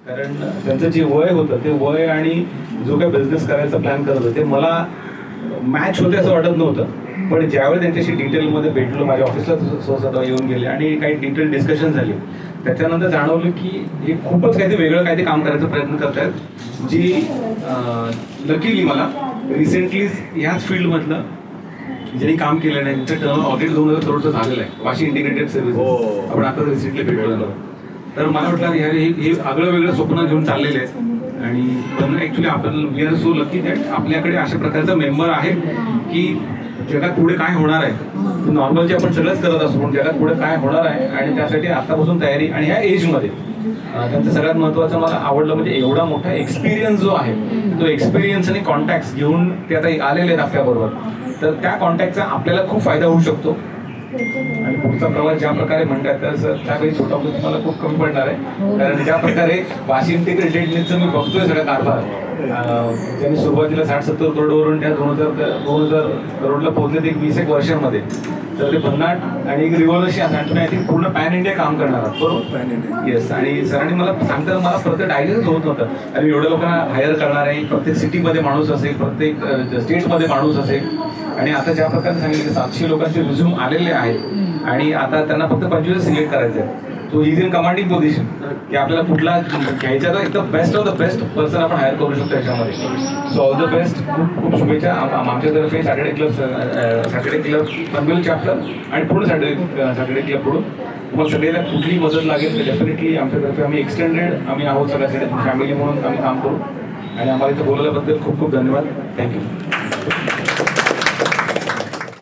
कारण त्यांचं जे वय होतं ते वय आणि जो काही बिझनेस करायचा प्लॅन करत होते ते मला मॅच होते असं वाटत नव्हतं. पण ज्यावेळी त्यांच्याशी डिटेलमध्ये भेटलो, माझ्या ऑफिसला स्वतः येऊन गेले आणि काही डिटेल डिस्कशन झाली, त्याच्यानंतर जाणवलं की हे खूपच काहीतरी वेगळं काहीतरी काम करायचा प्रयत्न करतायत, जी लकीली मला रिसेंटलीच ह्याच फील्डमधलं ज्यांनी काम केलं नाही त्यांचं टर्न ऑडिट 2000 करोडचं झालेलं आहे, वाशी इंटिग्रेटेड सर्व्हिस. आपण आता रिसेंटली भेटलो झालो. तर मला वाटलं हे आगळं वेगळं स्वप्न घेऊन चाललेले आहेत. आणि पण ॲक्च्युली आपण we are so lucky that आपल्याकडे अशा प्रकारचा मेंबर आहे की जगात पुढे काय होणार आहे, नॉर्मल जे आपण सगळंच करत असतो, पण जगात पुढे काय होणार आहे आणि त्यासाठी आतापासून तयारी. आणि ह्या एजमध्ये त्यांचं सगळ्यात महत्त्वाचं मला आवडलं म्हणजे एवढा मोठा एक्सपिरियन्स जो आहे, तो एक्सपिरियन्स आणि कॉन्टॅक्ट्स घेऊन ते आता आलेले आहेत आपल्याबरोबर. तर त्या कॉन्टॅक्टचा आपल्याला खूप फायदा होऊ शकतो. आणि पुढचा प्रवास ज्या प्रकारे म्हणतात त्यावेळी छोटा तुम्हाला खूप कमी पडणार आहे. कारण ज्या प्रकारे वाशी इंटिग्रेटेडचं मी बघतोय सगळा कारभार, ज्यांनी सुरुवातीला 60-70 करोडवरून त्या 2000 करोडला पोहोचले ते 20 वर्षांमध्ये. तर ते भन्नाट आणि एक रिव्हॉल्युशन आणि आय थिंक पूर्ण पॅन इंडिया काम करणार आहात, बरोबर? Pan India, yes. आणि सरांनी मला सांगताना मला प्रत्येक डायजेस्ट होत नव्हतं, आणि एवढ्या लोकांना हायर करणार आहे, प्रत्येक सिटीमध्ये माणूस असेल, प्रत्येक स्टेटमध्ये माणूस असेल. आणि आता ज्या प्रकारे सांगितलं 700 लोकांचे रिझ्यूम आलेले आहेत आणि आता त्यांना फक्त 25 सिलेक्ट करायचं आहे. So is in commanding position की आपल्याला कुठला घ्यायचा तर एकदम best of the best person आपण हायर करू शकतो याच्यामध्ये. सो ऑल द बेस्ट, खूप खूप शुभेच्छा. आमच्यातर्फे सॅटर्डे क्लब पनवेल चॅप्टर आणि पूर्ण सॅटर्डे क्लब कडून तुम्हाला सगळ्याला कुठलीही मदत लागेल तर डेफिनेटली आमच्यातर्फे आम्ही एक्सटेंडेड आहोत, सगळ्यासाठी फॅमिली म्हणून आम्ही काम करू. आणि आम्हाला इथं बोलवल्याबद्दल खूप खूप धन्यवाद. थँक्यू.